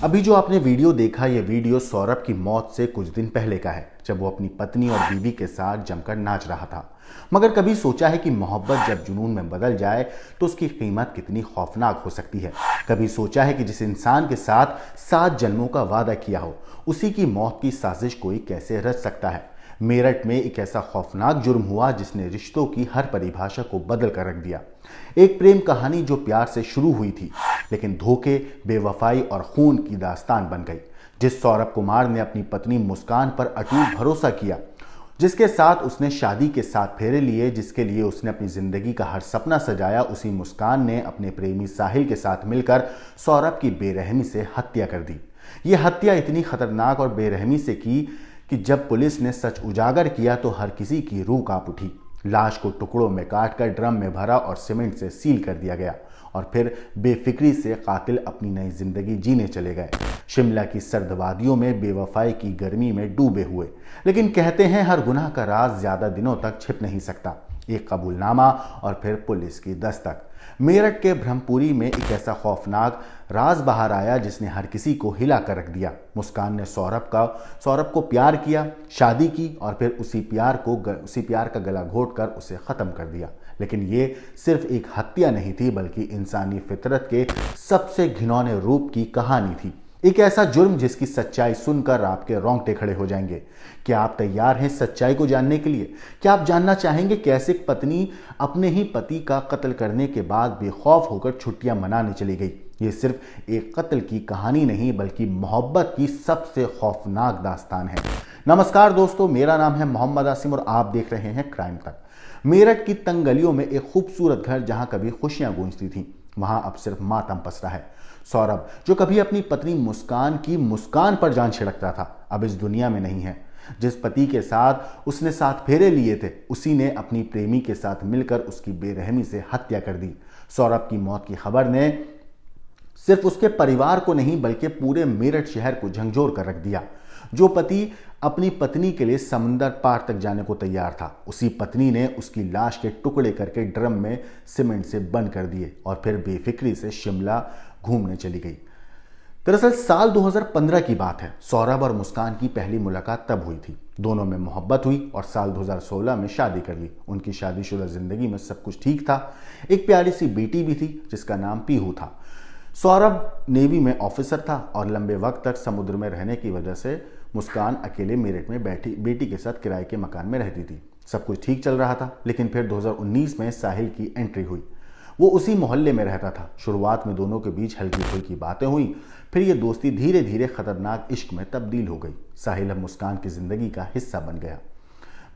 अभी जो आपने वीडियो देखा, ये वीडियो सौरभ की मौत से कुछ दिन पहले का है, जब वो अपनी पत्नी और बीवी के साथ जमकर नाच रहा था। मगर कभी सोचा है कि मोहब्बत जब जुनून में बदल जाए तो उसकी कीमत कितनी खौफनाक हो सकती है? कभी सोचा है कि जिस इंसान के साथ 7 जन्मों का वादा किया हो, उसी की मौत की साजिश कोई कैसे रच सकता है? मेरठ में एक ऐसा खौफनाक जुर्म हुआ जिसने रिश्तों की हर परिभाषा को बदल कर रख दिया। एक प्रेम कहानी जो प्यार से शुरू हुई थी, लेकिन धोखे, बेवफाई और खून की दास्तान बन गई। जिस सौरभ कुमार ने अपनी पत्नी मुस्कान पर अटूट भरोसा किया, जिसके साथ उसने शादी के 7 फेरे लिए, जिसके लिए उसने अपनी जिंदगी का हर सपना सजाया, उसी मुस्कान ने अपने प्रेमी साहिल के साथ मिलकर सौरभ की बेरहमी से हत्या कर दी। यह हत्या इतनी खतरनाक और बेरहमी से की कि जब पुलिस ने सच उजागर किया तो हर किसी की रूह कांप उठी। लाश को टुकड़ों में काटकर ड्रम में भरा और सीमेंट से सील कर दिया गया और फिर बेफिक्री से कातिल अपनी नई जिंदगी जीने चले गए, शिमला की सर्द वादियों में बेवफाई की गर्मी में डूबे हुए। लेकिन कहते हैं हर गुनाह का राज ज्यादा दिनों तक छिप नहीं सकता। एक कबूलनामा और फिर पुलिस की दस्तक। मेरठ के ब्रह्मपुरी में एक ऐसा खौफनाक राज बाहर आया जिसने हर किसी को हिला कर रख दिया। मुस्कान ने सौरभ को प्यार किया, शादी की और फिर उसी प्यार का गला घोट कर उसे खत्म कर दिया। लेकिन ये सिर्फ एक हत्या नहीं थी, बल्कि इंसानी फितरत के सबसे घिनौने रूप की कहानी थी। एक ऐसा जुर्म जिसकी सच्चाई सुनकर आपके रोंगटे खड़े हो जाएंगे। क्या आप तैयार हैं सच्चाई को जानने के लिए? क्या आप जानना चाहेंगे कैसे एक पत्नी अपने ही पति का कत्ल करने के बाद बेखौफ होकर छुट्टियां मनाने चली गई? ये सिर्फ एक कत्ल की कहानी नहीं, बल्कि मोहब्बत की सबसे खौफनाक दास्तान है। नमस्कार दोस्तों, मेरा नाम है मोहम्मद आसिम और आप देख रहे हैं क्राइम तक। मेरठ की तंग गलियों में एक खूबसूरत घर, जहां कभी खुशियां गूंजती थीं, वहां अब सिर्फ मातम पसरा है। सौरभ, जो कभी अपनी पत्नी मुस्कान की मुस्कान पर जान छिड़कता था, अब इस दुनिया में नहीं है। जिस पति के साथ उसने 7 फेरे लिए थे, उसी ने अपनी प्रेमी के साथ मिलकर उसकी बेरहमी से हत्या कर दी। सौरभ की मौत की खबर ने सिर्फ उसके परिवार को नहीं, बल्कि पूरे मेरठ शहर को झंझोर कर रख दिया। जो पति अपनी पत्नी के लिए समंदर पार तक जाने को तैयार था, उसी पत्नी ने उसकी लाश के टुकड़े करके ड्रम में सीमेंट से बंद कर दिए और फिर बेफिक्री से शिमला घूमने चली गई। दरअसल साल 2015 की बात है। सौरभ और मुस्कान की पहली मुलाकात तब हुई थी। दोनों में मोहब्बत हुई और साल 2016 में शादी कर ली। उनकी शादीशुदा जिंदगी में सब कुछ ठीक था। एक प्यारी सी बेटी भी थी जिसका नाम पीहू था। सौरभ नेवी में ऑफिसर था और लंबे वक्त तक समुद्र में रहने की वजह से मुस्कान अकेले मेरठ में बेटी के साथ किराए के मकान में रहती थी। सब कुछ ठीक चल रहा था, लेकिन फिर 2019 में साहिल की एंट्री हुई। वो उसी मोहल्ले में रहता था। शुरुआत में दोनों के बीच हल्की फुल्की बातें हुई, फिर ये दोस्ती धीरे धीरे खतरनाक इश्क में तब्दील हो गई। साहिल अब मुस्कान की जिंदगी का हिस्सा बन गया,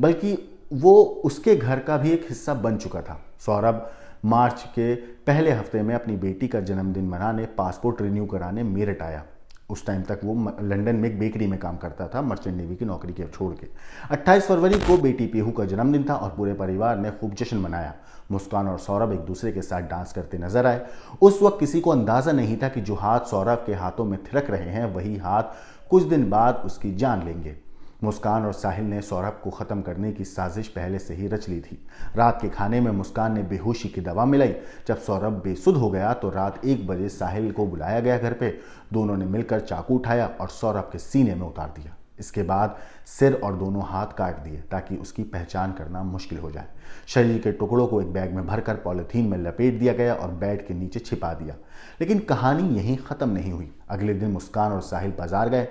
बल्कि वो उसके घर का भी एक हिस्सा बन चुका था। सौरभ मार्च के पहले हफ्ते में अपनी बेटी का जन्मदिन मनाने, पासपोर्ट रिन्यू कराने मेरठ आया। उस टाइम तक वो लंदन में एक बेकरी में काम करता था, मर्चेंट नेवी की नौकरी के छोड़ के। 28 फरवरी को बेटी पीहू का जन्मदिन था और पूरे परिवार ने खूब जश्न मनाया। मुस्कान और सौरभ एक दूसरे के साथ डांस करते नजर आए। उस वक्त किसी को अंदाजा नहीं था कि जो हाथ सौरभ के हाथों में थिरक रहे हैं, वही हाथ कुछ दिन बाद उसकी जान लेंगे। मुस्कान और साहिल ने सौरभ को खत्म करने की साजिश पहले से ही रच ली थी। रात के खाने में मुस्कान ने बेहोशी की दवा मिलाई। जब सौरभ बेसुध हो गया तो रात 1 बजे साहिल को बुलाया गया घर पे। दोनों ने मिलकर चाकू उठाया और सौरभ के सीने में उतार दिया। इसके बाद सिर और दोनों हाथ काट दिए ताकि उसकी पहचान करना मुश्किल हो जाए। शरीर के टुकड़ों को एक बैग में भरकर पॉलिथीन में लपेट दिया गया और बेड के नीचे छिपा दिया। लेकिन कहानी यहीं खत्म नहीं हुई। अगले दिन मुस्कान और साहिल बाजार गए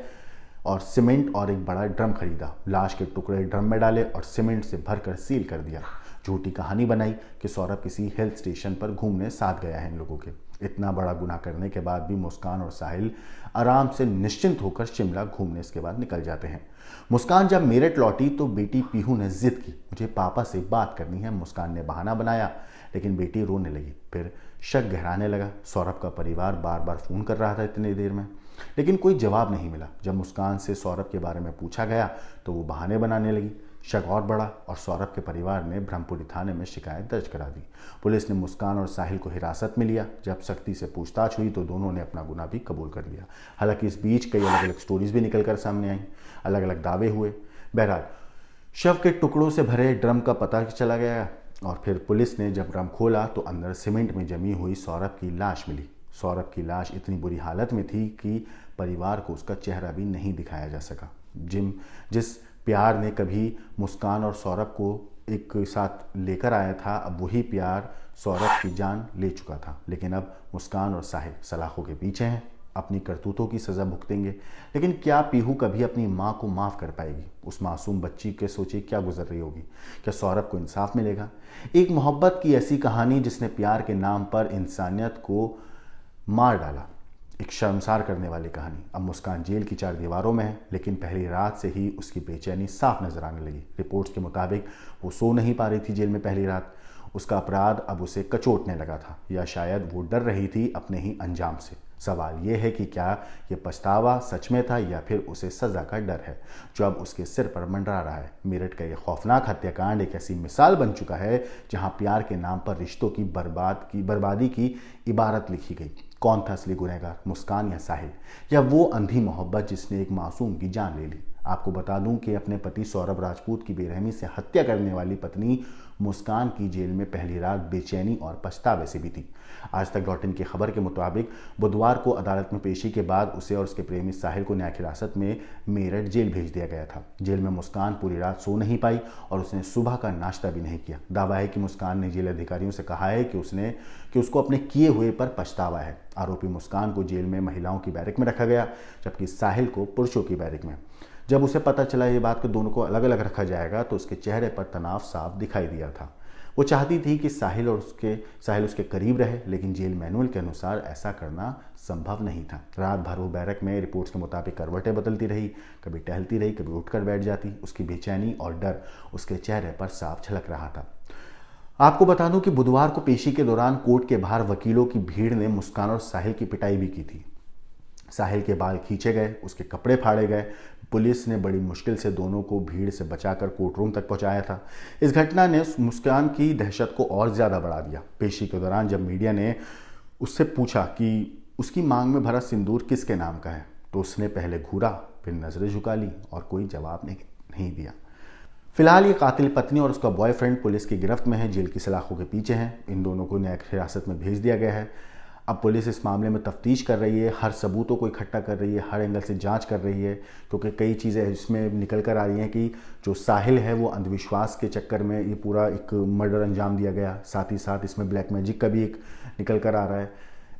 और सीमेंट और एक बड़ा ड्रम खरीदा। लाश के टुकड़े ड्रम में डाले और सीमेंट से भरकर सील कर दिया। झूठी कहानी बनाई कि सौरभ किसी हिल स्टेशन पर घूमने साथ गया है इन लोगों के। इतना बड़ा गुनाह करने के बाद भी मुस्कान और साहिल आराम से निश्चिंत होकर शिमला घूमने इसके बाद निकल जाते हैं। मुस्कान जब मेरठ लौटी तो बेटी पीहू ने जिद की, मुझे पापा से बात करनी है। मुस्कान ने बहाना बनाया, लेकिन बेटी रोने लगी। फिर शक गहराने लगा। सौरभ का परिवार बार बार फोन कर रहा था इतनी देर में, लेकिन कोई जवाब नहीं मिला। जब मुस्कान से सौरभ के बारे में पूछा गया तो वो बहाने बनाने लगी। शक और बढ़ा और सौरभ के परिवार ने ब्रह्मपुरी थाने में शिकायत दर्ज करा दी। पुलिस ने मुस्कान और साहिल को हिरासत में लिया। जब सख्ती से पूछताछ हुई तो दोनों ने अपना गुनाह भी कबूल कर लिया। हालांकि इस बीच कई अलग अलग स्टोरीज भी निकल कर सामने आई, अलग अलग दावे हुए। बहरहाल शव के टुकड़ों से भरे ड्रम का पता चला गया और फिर पुलिस ने जब ड्रम खोला तो अंदर सीमेंट में जमी हुई सौरभ की लाश मिली। सौरभ की लाश इतनी बुरी हालत में थी कि परिवार को उसका चेहरा भी नहीं दिखाया जा सका। जिस प्यार ने कभी मुस्कान और सौरभ को एक साथ लेकर आया था, अब वही प्यार सौरभ की जान ले चुका था। लेकिन अब मुस्कान और साहिल सलाखों के पीछे हैं, अपनी करतूतों की सज़ा भुगतेंगे। लेकिन क्या पीहू कभी अपनी माँ को माफ़ कर पाएगी? उस मासूम बच्ची के सोचे क्या गुजर रही होगी? क्या सौरभ को इंसाफ मिलेगा? एक मोहब्बत की ऐसी कहानी जिसने प्यार के नाम पर इंसानियत को मार डाला, एक शर्मसार करने वाली कहानी। अब मुस्कान जेल की 4 दीवारों में है, लेकिन पहली रात से ही उसकी बेचैनी साफ नजर आने लगी। रिपोर्ट्स के मुताबिक वो सो नहीं पा रही थी जेल में पहली रात। उसका अपराध अब उसे कचोटने लगा था, या शायद वो डर रही थी अपने ही अंजाम से। सवाल ये है कि क्या ये पछतावा सच में था या फिर उसे सज़ा का डर है जो अब उसके सिर पर मंडरा रहा है। मेरठ का ये खौफनाक हत्याकांड एक ऐसी मिसाल बन चुका है जहां प्यार के नाम पर रिश्तों की बर्बादी की इबारत लिखी गई। कौन था असली गुनहगार, मुस्कान या साहिल, या वो अंधी मोहब्बत जिसने एक मासूम की जान ले ली? आपको बता दूं कि अपने पति सौरभ राजपूत की बेरहमी से हत्या करने वाली पत्नी मुस्कान की जेल में पहली रात बेचैनी और पछतावे से बीती। आज तक .in की खबर के मुताबिक बुधवार को अदालत में पेशी के बाद उसे और उसके प्रेमी साहिल को न्यायिक हिरासत में मेरठ जेल भेज दिया गया था। जेल में मुस्कान पूरी रात सो नहीं पाई और उसने सुबह का नाश्ता भी नहीं किया। दावा है कि मुस्कान ने जेल अधिकारियों से कहा है कि उसको अपने किए हुए पर पछतावा है। आरोपी मुस्कान को जेल में महिलाओं की बैरक में रखा गया, जबकि साहिल को पुरुषों की बैरक में। जब उसे पता चला ये बात कि दोनों को अलग अलग रखा जाएगा तो उसके चेहरे पर तनाव साफ दिखाई दिया था। वो चाहती थी कि साहिल उसके करीब रहे, लेकिन जेल मैनुअल के अनुसार ऐसा करना संभव नहीं था। रात भर वो बैरक में रिपोर्ट्स के मुताबिक करवटें बदलती रही, कभी टहलती रही, कभी उठकर बैठ जाती। उसकी बेचैनी और डर उसके चेहरे पर साफ झलक रहा था। आपको बता दूं कि बुधवार को पेशी के दौरान कोर्ट के बाहर वकीलों की भीड़ ने मुस्कान और साहिल की पिटाई भी की थी। साहिल के बाल खींचे गए, उसके कपड़े फाड़े गए। पुलिस ने बड़ी मुश्किल से दोनों को भीड़ से बचाकर कोर्ट रूम तक पहुंचाया था। इस घटना ने मुस्कान की दहशत को और ज़्यादा बढ़ा दिया। पेशी के दौरान जब मीडिया ने उससे पूछा कि उसकी मांग में भरा सिंदूर किसके नाम का है, तो उसने पहले घूरा, फिर नजरें झुका ली और कोई जवाब नहीं दिया। फिलहाल ये कातिल पत्नी और उसका बॉयफ्रेंड पुलिस की गिरफ्त में है, जेल की सलाखों के पीछे हैं। इन दोनों को न्यायिक हिरासत में भेज दिया गया है। अब पुलिस इस मामले में तफ्तीश कर रही है, हर सबूतों को इकट्ठा कर रही है, हर एंगल से जांच कर रही है, क्योंकि कई चीज़ें इसमें निकल कर आ रही हैं कि जो साहिल है वो अंधविश्वास के चक्कर में ये पूरा एक मर्डर अंजाम दिया गया। साथ ही साथ इसमें ब्लैक मैजिक का भी एक निकल कर आ रहा है।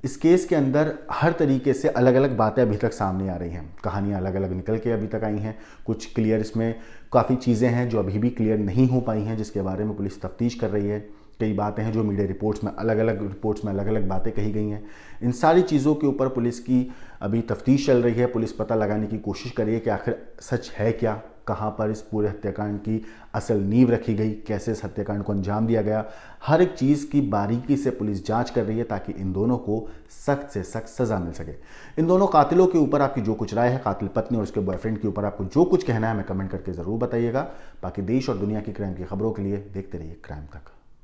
इस केस के अंदर हर तरीके से अलग अलग बातें अभी तक सामने आ रही हैं, कहानियाँ अलग अलग निकल के अभी तक आई हैं। कुछ क्लियर, इसमें काफ़ी चीज़ें हैं जो अभी भी क्लियर नहीं हो पाई हैं, जिसके बारे में पुलिस तफ्तीश कर रही है। कई बातें हैं जो मीडिया रिपोर्ट्स में अलग अलग बातें कही गई हैं। इन सारी चीज़ों के ऊपर पुलिस की अभी तफ्तीश चल रही है। पुलिस पता लगाने की कोशिश कर रही है कि आखिर सच है क्या, कहाँ पर इस पूरे हत्याकांड की असल नींव रखी गई, कैसे इस हत्याकांड को अंजाम दिया गया। हर एक चीज़ की बारीकी से पुलिस जांच कर रही है ताकि इन दोनों को सख्त से सख्त सज़ा मिल सके। इन दोनों कातिलों के ऊपर आपकी जो कुछ राय है, कातिल पत्नी और उसके बॉयफ्रेंड के ऊपर आपको जो कुछ कहना है, हमें कमेंट करके ज़रूर बताइएगा। बाकी देश और दुनिया की क्राइम की खबरों के लिए देखते रहिए क्राइम तक।